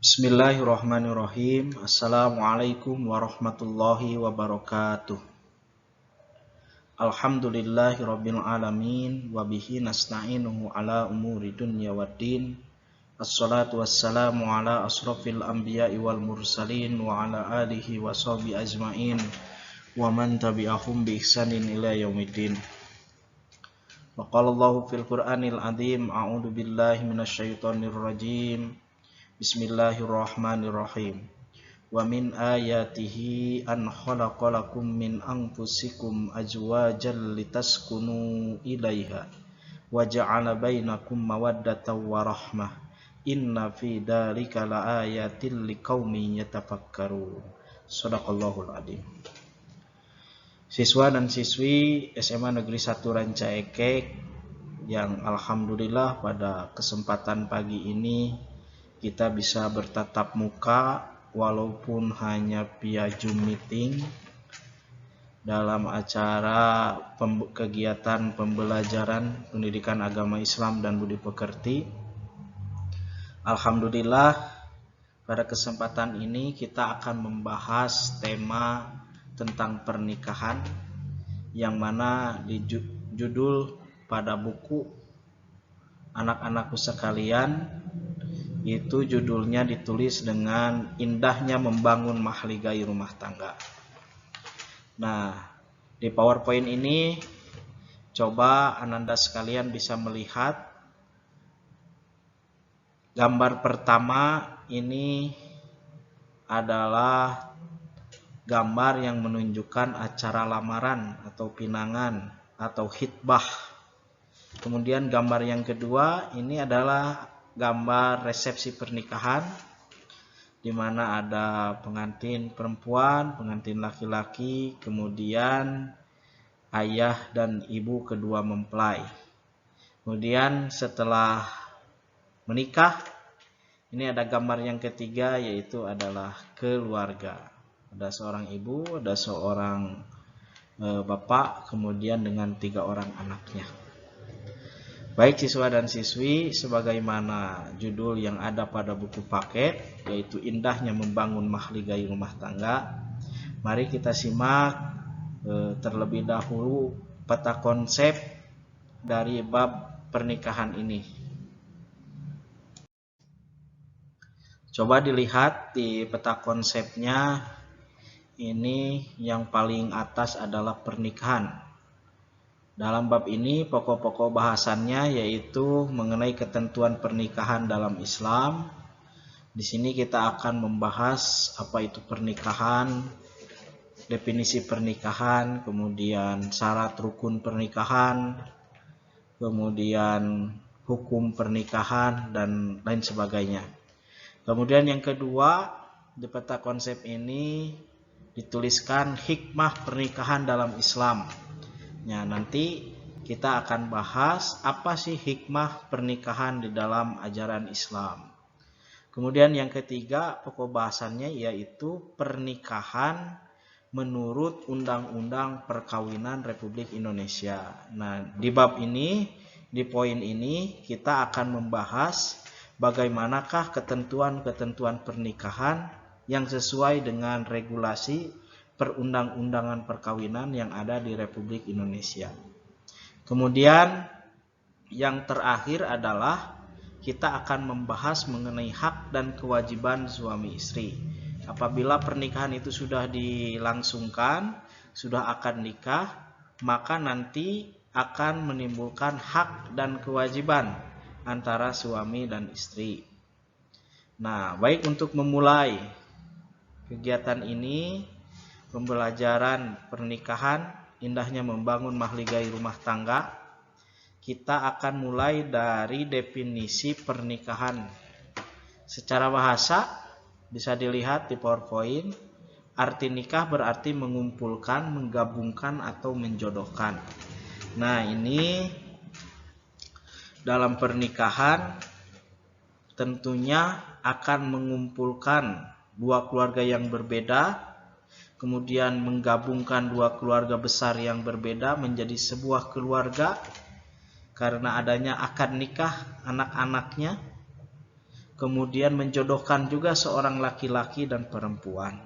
Bismillahirrahmanirrahim. Assalamualaikum warahmatullahi wabarakatuh. Alhamdulillahirabbil alamin wa bihi nasta'inuhu ala umuri dunya waddin. Assalatu wassalamu ala asrofil anbiya'i wal mursalin wa ala alihi wa sahbihi ajmain wa man tabi'ahum bi ihsanin ila yaumiddin. Wa qala Allahu fil Qur'anil azim, a'udzu billahi minasyaitonir rajim. Bismillahirrahmanirrahim. Wa min ayatihi an khalaqalakum min anfusikum azwajan litaskunu ilaiha wa ja'ala bainakum mawaddatan wa rahmah. Inna fi dzalika laayatil liqaumin yatafakkarun. Shadaqallahul adzim. Siswa dan siswi SMA Negeri 1 Rancaekek yang alhamdulillah pada kesempatan pagi ini kita bisa bertatap muka walaupun hanya via Zoom meeting dalam acara kegiatan pembelajaran pendidikan agama Islam dan budi pekerti. Alhamdulillah pada kesempatan ini kita akan membahas tema tentang pernikahan yang mana di judul pada buku anak-anakku sekalian itu judulnya ditulis dengan indahnya membangun mahligai rumah tangga. Nah, di PowerPoint ini coba Ananda sekalian bisa melihat gambar pertama ini adalah gambar yang menunjukkan acara lamaran atau pinangan atau khitbah. Kemudian gambar yang kedua ini adalah gambar resepsi pernikahan di mana ada pengantin perempuan, pengantin laki-laki, kemudian ayah dan ibu kedua mempelai. Kemudian setelah menikah, ini ada gambar yang ketiga yaitu adalah keluarga. Ada seorang ibu, ada seorang bapak, kemudian dengan 3 orang anaknya. Baik siswa dan siswi, sebagaimana judul yang ada pada buku paket, yaitu indahnya membangun mahligai rumah tangga. Mari kita simak terlebih dahulu peta konsep dari bab pernikahan ini. Coba dilihat di peta konsepnya, ini yang paling atas adalah pernikahan. Dalam bab ini pokok-pokok bahasannya yaitu mengenai ketentuan pernikahan dalam Islam. Di sini kita akan membahas apa itu pernikahan, definisi pernikahan, kemudian syarat rukun pernikahan, kemudian hukum pernikahan dan lain sebagainya. Kemudian yang kedua, di peta konsep ini dituliskan hikmah pernikahan dalam Islam. Ya, nanti kita akan bahas apa sih hikmah pernikahan di dalam ajaran Islam. Kemudian yang ketiga pokok bahasannya yaitu pernikahan menurut Undang-Undang Perkawinan Republik Indonesia. Nah, di bab ini, di poin ini kita akan membahas bagaimanakah ketentuan-ketentuan pernikahan yang sesuai dengan regulasi perundang-undangan perkawinan yang ada di Republik Indonesia. Kemudian yang terakhir adalah kita akan membahas mengenai hak dan kewajiban suami istri. Apabila pernikahan itu sudah dilangsungkan, sudah akan nikah, maka nanti akan menimbulkan hak dan kewajiban antara suami dan istri. Nah, baik, untuk memulai kegiatan ini, pembelajaran pernikahan, indahnya membangun mahligai rumah tangga, kita akan mulai dari definisi pernikahan. Secara bahasa bisa dilihat di PowerPoint, arti nikah berarti mengumpulkan, menggabungkan atau menjodohkan. Nah, ini dalam pernikahan tentunya akan mengumpulkan 2 keluarga yang berbeda, kemudian menggabungkan 2 keluarga besar yang berbeda menjadi sebuah keluarga karena adanya akad nikah anak-anaknya. kemudian menjodohkan juga seorang laki-laki dan perempuan.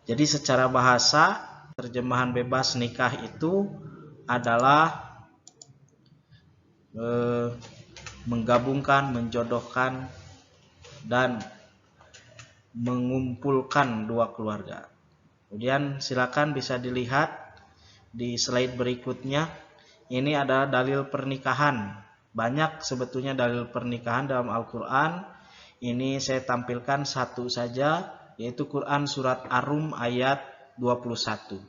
Jadi secara bahasa, terjemahan bebas nikah itu adalah menggabungkan, menjodohkan, dan mengumpulkan dua keluarga. Kemudian silakan bisa dilihat di slide berikutnya. Ini adalah dalil pernikahan. Banyak sebetulnya dalil pernikahan dalam Al-Quran. Ini saya tampilkan satu saja, yaitu Quran surat Ar-Rum ayat 21.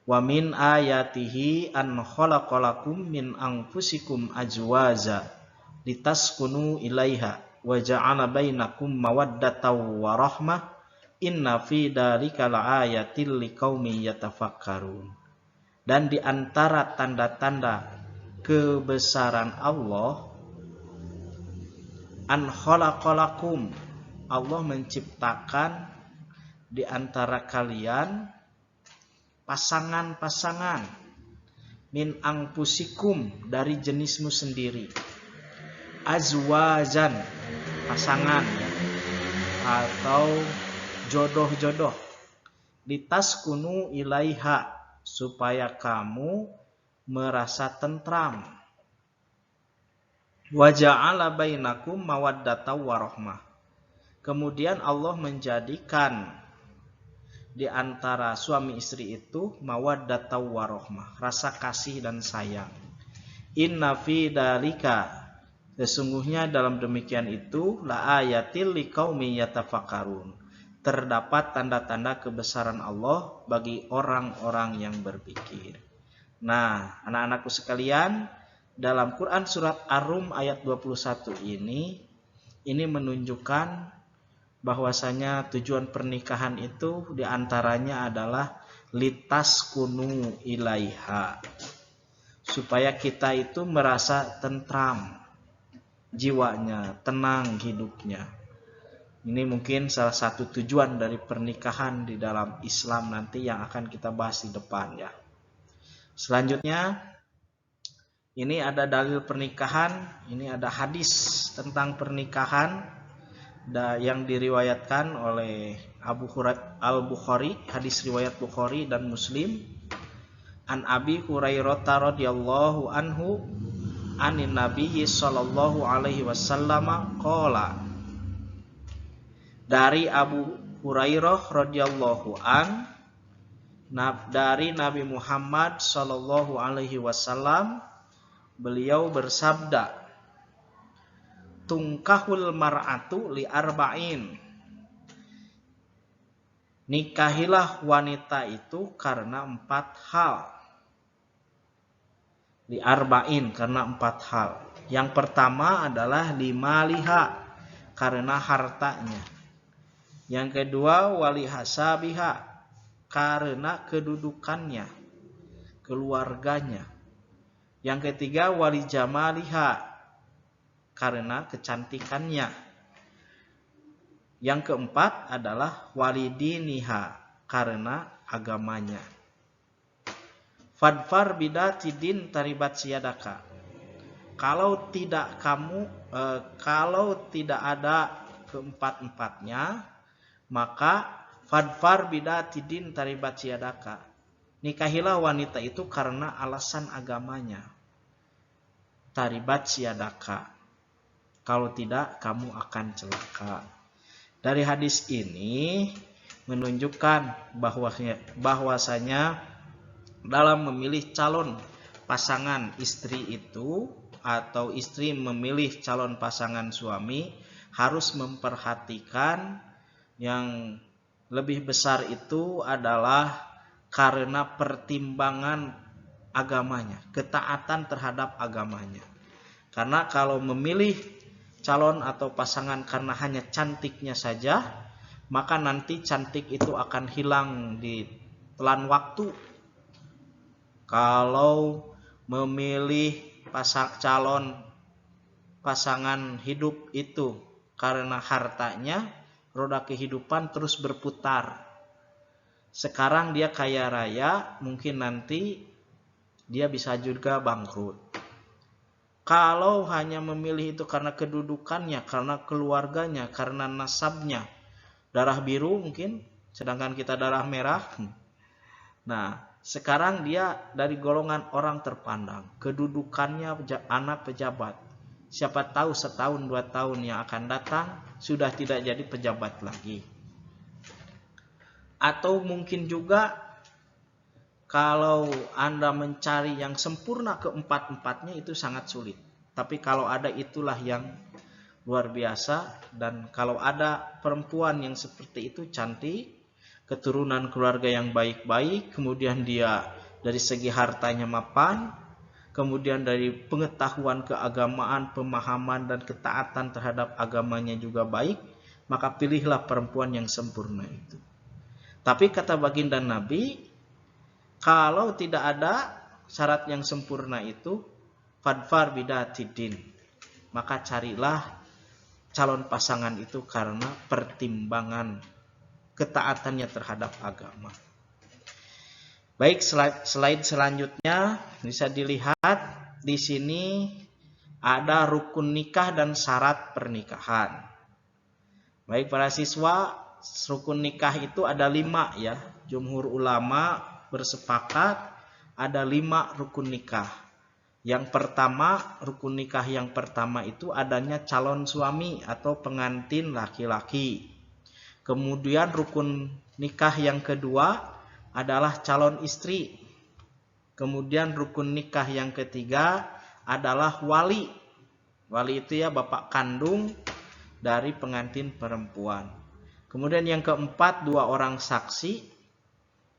Wa min ayatihi an khalaqalakum min anfusikum azwaja litaskunu ilaiha wa ja'ala bainakum mawaddatan wa rahmah inna fi dzalika laayatil liqaumin yatafakkarun. Dan di antara tanda-tanda kebesaran Allah, an khalaqalakum, Allah menciptakan di antara kalian pasangan-pasangan min anfusikum, dari jenismu sendiri, azwajan, pasangan atau jodoh-jodoh, litaskunu ilaiha, supaya kamu merasa tentram, wa ja'ala bainakum mawaddatan wa rahmah, kemudian Allah menjadikan di antara suami istri itu mawaddatan wa rahmah, rasa kasih dan sayang. Inna fi dzalika, sesungguhnya dalam demikian itu, la ayatil liqaumin yatafakkarun, terdapat tanda-tanda kebesaran Allah bagi orang-orang yang berpikir. Nah, anak-anakku sekalian, dalam Quran surat Ar-Rum ayat 21 ini menunjukkan bahwasanya tujuan pernikahan itu diantaranya adalah litaskunu ilaiha, supaya kita itu merasa tentram jiwanya, tenang hidupnya. Ini mungkin salah satu tujuan dari pernikahan di dalam Islam nanti yang akan kita bahas di depan ya. Selanjutnya, ini ada dalil pernikahan, ini ada hadis tentang pernikahan yang diriwayatkan oleh Al-Bukhari, hadis riwayat Bukhari dan Muslim. An Abi Hurairah radhiyallahu anhu anin Nabi sallallahu alaihi wasallam qala, dari Abu Hurairah radhiyallahu an, dari Nabi Muhammad sallallahu alaihi wasallam, beliau bersabda, tungkahul mar'atu li arba'in, nikahilah wanita itu karena 4 hal. Li arba'in, karena 4 hal. Yang pertama adalah limaliha, karena hartanya. Yang kedua wali hasabiha, karena kedudukannya, keluarganya. Yang ketiga wali jamaliha, karena kecantikannya. Yang keempat adalah walidiniha, karena agamanya. Fadfar bidatidin taribat siyadaka. Kalau tidak ada keempat-empatnya, maka fadfar bidatidin taribat siyadaka, nikahilah wanita itu karena alasan agamanya. Taribat siyadaka, kalau tidak kamu akan celaka. Dari hadis ini menunjukkan bahwasanya dalam memilih calon pasangan istri itu, atau istri memilih calon pasangan suami, harus memperhatikan yang lebih besar itu adalah karena pertimbangan agamanya, ketaatan terhadap agamanya. Karena kalau memilih calon atau pasangan karena hanya cantiknya saja, maka nanti cantik itu akan hilang di telan waktu. Kalau memilih calon pasangan hidup itu karena hartanya, roda kehidupan terus berputar. Sekarang dia kaya raya, mungkin nanti dia bisa juga bangkrut. Kalau hanya memilih itu karena kedudukannya, karena keluarganya, karena nasabnya, darah biru mungkin, sedangkan kita darah merah. Nah, sekarang dia dari golongan orang terpandang, kedudukannya anak pejabat. Siapa tahu setahun 2 tahun yang akan datang sudah tidak jadi pejabat lagi. Atau mungkin juga kalau Anda mencari yang sempurna keempat-empatnya itu sangat sulit. Tapi kalau ada itulah yang luar biasa. Dan kalau ada perempuan yang seperti itu cantik, keturunan keluarga yang baik-baik, kemudian dia dari segi hartanya mapan, kemudian dari pengetahuan keagamaan, pemahaman dan ketaatan terhadap agamanya juga baik, maka pilihlah perempuan yang sempurna itu. Tapi kata baginda Nabi, kalau tidak ada syarat yang sempurna itu, fadfar bidatidin, maka carilah calon pasangan itu karena pertimbangan ketaatannya terhadap agama. Baik, slide selanjutnya bisa dilihat di sini ada rukun nikah dan syarat pernikahan. Baik para siswa, rukun nikah itu ada 5 ya. Jumhur ulama bersepakat ada 5 rukun nikah. Yang pertama, rukun nikah yang pertama itu adanya calon suami atau pengantin laki-laki. Kemudian rukun nikah yang kedua adalah calon istri. Kemudian rukun nikah yang ketiga adalah wali. Wali itu ya bapak kandung dari pengantin perempuan. Kemudian yang keempat 2 orang saksi.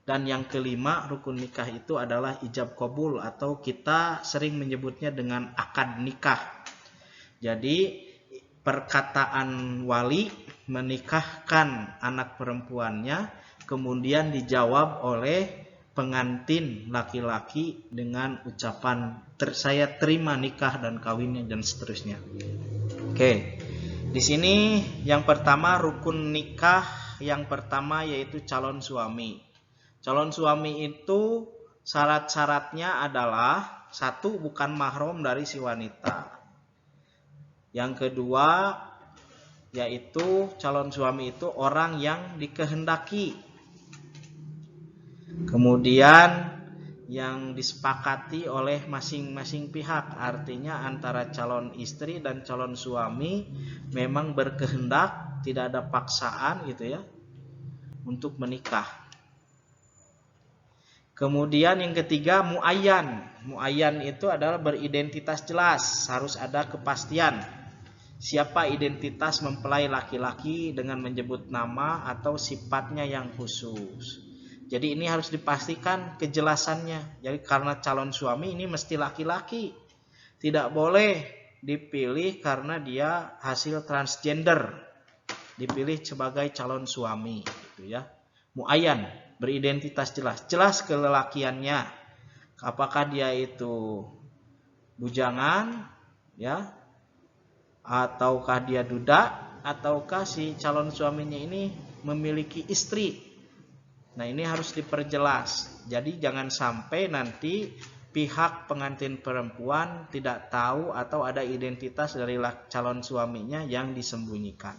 Dan yang kelima rukun nikah itu adalah ijab qabul atau kita sering menyebutnya dengan akad nikah. Jadi perkataan wali menikahkan anak perempuannya kemudian dijawab oleh pengantin laki-laki dengan ucapan saya terima nikah dan kawinnya dan seterusnya. Oke. Di sini yang pertama rukun nikah yang pertama yaitu calon suami. Calon suami itu syarat-syaratnya adalah 1 bukan mahram dari si wanita. Yang kedua yaitu calon suami itu orang yang dikehendaki. Kemudian yang disepakati oleh masing-masing pihak, artinya antara calon istri dan calon suami memang berkehendak, tidak ada paksaan gitu ya untuk menikah. Kemudian yang ketiga muayyan. Muayyan itu adalah beridentitas jelas, harus ada kepastian. Siapa identitas mempelai laki-laki dengan menyebut nama atau sifatnya yang khusus. Jadi ini harus dipastikan kejelasannya. Jadi karena calon suami ini mesti laki-laki. Tidak boleh dipilih karena dia hasil transgender. Dipilih sebagai calon suami gitu ya. Muayyan, beridentitas jelas. Jelas kelelakiannya. Apakah dia itu bujangan ya? Ataukah dia duda? Ataukah si calon suaminya ini memiliki istri? Nah, ini harus diperjelas. Jadi jangan sampai nanti pihak pengantin perempuan tidak tahu atau ada identitas dari calon suaminya yang disembunyikan.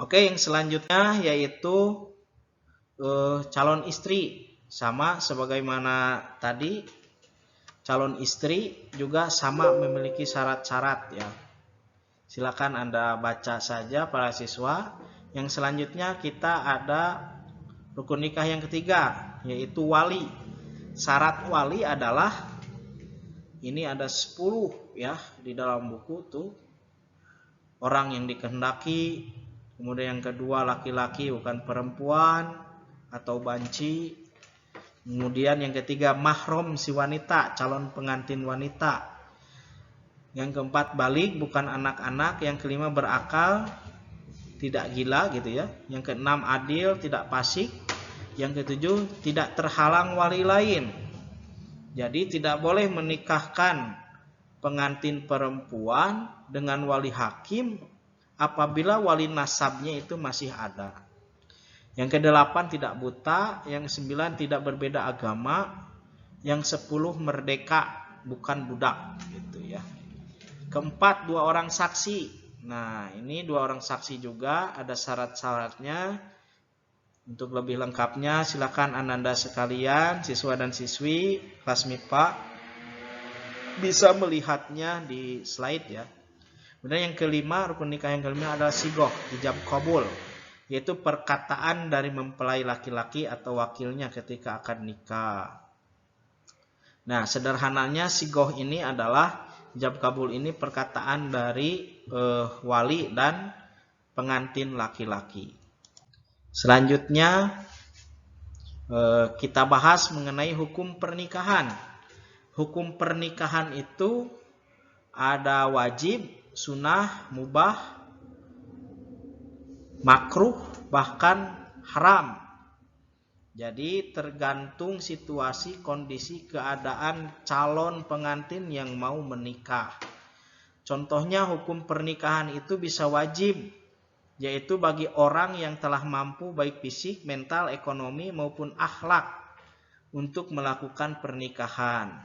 Oke, yang selanjutnya yaitu calon istri. Sama sebagaimana tadi, calon istri juga sama memiliki syarat-syarat ya. Silakan Anda baca saja para siswa. Yang selanjutnya kita ada rukun nikah yang ketiga, yaitu wali. Syarat wali adalah ini ada 10 ya di dalam buku tuh. Orang yang dikehendaki. Kemudian yang kedua laki-laki bukan perempuan atau banci. Kemudian yang ketiga mahram si wanita, calon pengantin wanita. Yang keempat balik bukan anak-anak. Yang kelima berakal, tidak gila gitu ya. Yang keenam adil, tidak fasik. Yang ketujuh tidak terhalang wali lain. Jadi tidak boleh menikahkan pengantin perempuan dengan wali hakim apabila wali nasabnya itu masih ada. Yang ke-8 tidak buta, yang 9 tidak berbeda agama, yang 10 merdeka bukan budak gitu. Keempat, 2 orang saksi. Nah, ini 2 orang saksi juga ada syarat-syaratnya. Untuk lebih lengkapnya silakan Ananda sekalian, siswa dan siswi kelas MIPA bisa melihatnya di slide ya. Kemudian yang kelima, rukun nikah yang kelima adalah sigoh, ijab kabul, yaitu perkataan dari mempelai laki-laki atau wakilnya ketika akan nikah. Nah, sederhananya sigoh ini adalah ijab kabul ini perkataan dari wali dan pengantin laki-laki. Selanjutnya kita bahas mengenai hukum pernikahan. Hukum pernikahan itu ada wajib, sunnah, mubah, makruh, bahkan haram. Jadi tergantung situasi, kondisi, keadaan calon pengantin yang mau menikah. Contohnya hukum pernikahan itu bisa wajib, yaitu bagi orang yang telah mampu baik fisik, mental, ekonomi maupun akhlak untuk melakukan pernikahan,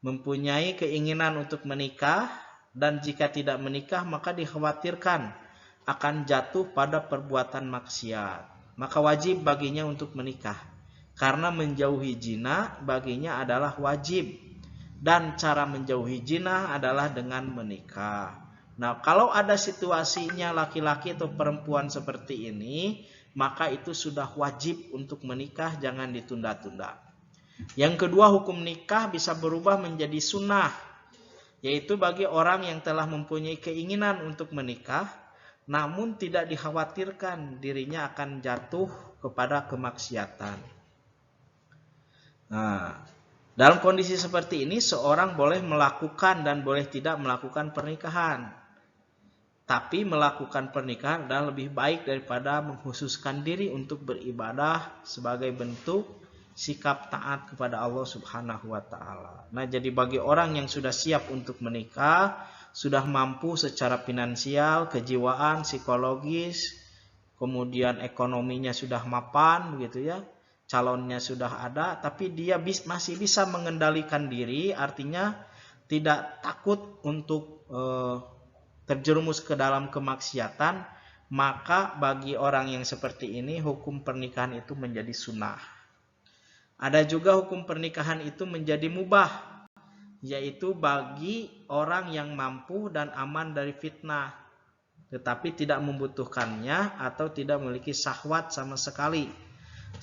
mempunyai keinginan untuk menikah, dan jika tidak menikah maka dikhawatirkan akan jatuh pada perbuatan maksiat, maka wajib baginya untuk menikah, karena menjauhi zina baginya adalah wajib, dan cara menjauhi zina adalah dengan menikah. Nah, kalau ada situasinya laki-laki atau perempuan seperti ini, maka itu sudah wajib untuk menikah, jangan ditunda-tunda. Yang kedua, hukum nikah bisa berubah menjadi sunnah, yaitu bagi orang yang telah mempunyai keinginan untuk menikah, namun tidak dikhawatirkan dirinya akan jatuh kepada kemaksiatan. Nah, dalam kondisi seperti ini, seorang boleh melakukan dan boleh tidak melakukan pernikahan. Tapi melakukan pernikahan adalah lebih baik daripada mengkhususkan diri untuk beribadah sebagai bentuk sikap taat kepada Allah Subhanahu wa Ta'ala. Nah, jadi bagi orang yang sudah siap untuk menikah, sudah mampu secara finansial, kejiwaan, psikologis, kemudian ekonominya sudah mapan, begitu ya, calonnya sudah ada, tapi dia masih bisa mengendalikan diri, artinya tidak takut untuk terjerumus ke dalam kemaksiatan, maka bagi orang yang seperti ini hukum pernikahan itu menjadi sunnah. Ada juga hukum pernikahan itu menjadi mubah, yaitu bagi orang yang mampu dan aman dari fitnah, tetapi tidak membutuhkannya atau tidak memiliki syahwat sama sekali,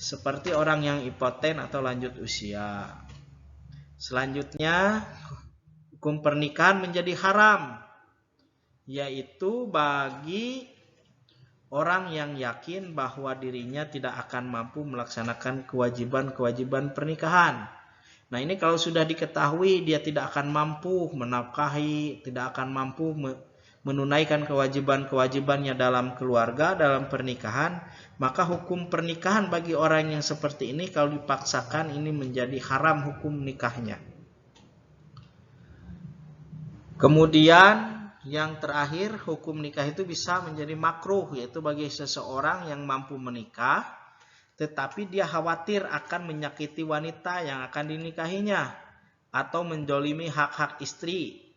seperti orang yang impoten atau lanjut usia. Selanjutnya, hukum pernikahan menjadi haram, yaitu bagi orang yang yakin bahwa dirinya tidak akan mampu melaksanakan kewajiban-kewajiban pernikahan. Nah, ini kalau sudah diketahui dia tidak akan mampu menafkahi, tidak akan mampu menunaikan kewajiban-kewajibannya dalam keluarga, dalam pernikahan, maka hukum pernikahan bagi orang yang seperti ini kalau dipaksakan ini menjadi haram hukum nikahnya. Kemudian yang terakhir, hukum nikah itu bisa menjadi makruh, yaitu bagi seseorang yang mampu menikah, tetapi dia khawatir akan menyakiti wanita yang akan dinikahinya, atau menzalimi hak-hak istri,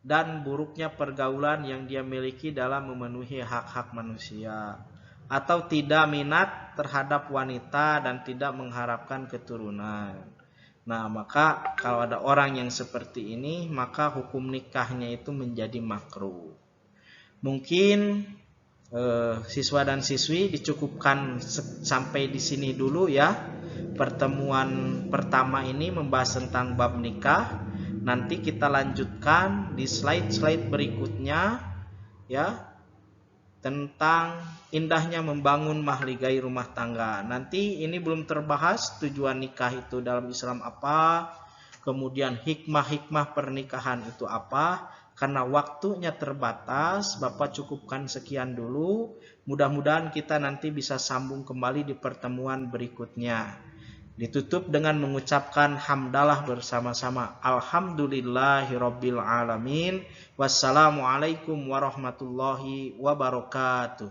dan buruknya pergaulan yang dia miliki dalam memenuhi hak-hak manusia, atau tidak minat terhadap wanita dan tidak mengharapkan keturunan. Nah, maka kalau ada orang yang seperti ini, maka hukum nikahnya itu menjadi makruh. Mungkin siswa dan siswi dicukupkan sampai di sini dulu ya. Pertemuan pertama ini membahas tentang bab nikah. Nanti kita lanjutkan di slide-slide berikutnya ya, tentang indahnya membangun mahligai rumah tangga. Nanti ini belum terbahas tujuan nikah itu dalam Islam apa, kemudian hikmah-hikmah pernikahan itu apa. Karena waktunya terbatas, Bapak cukupkan sekian dulu. Mudah-mudahan kita nanti bisa sambung kembali di pertemuan berikutnya. Ditutup dengan mengucapkan hamdalah bersama-sama. Alhamdulillahirabbil alamin. Wassalamualaikum warahmatullahi wabarakatuh.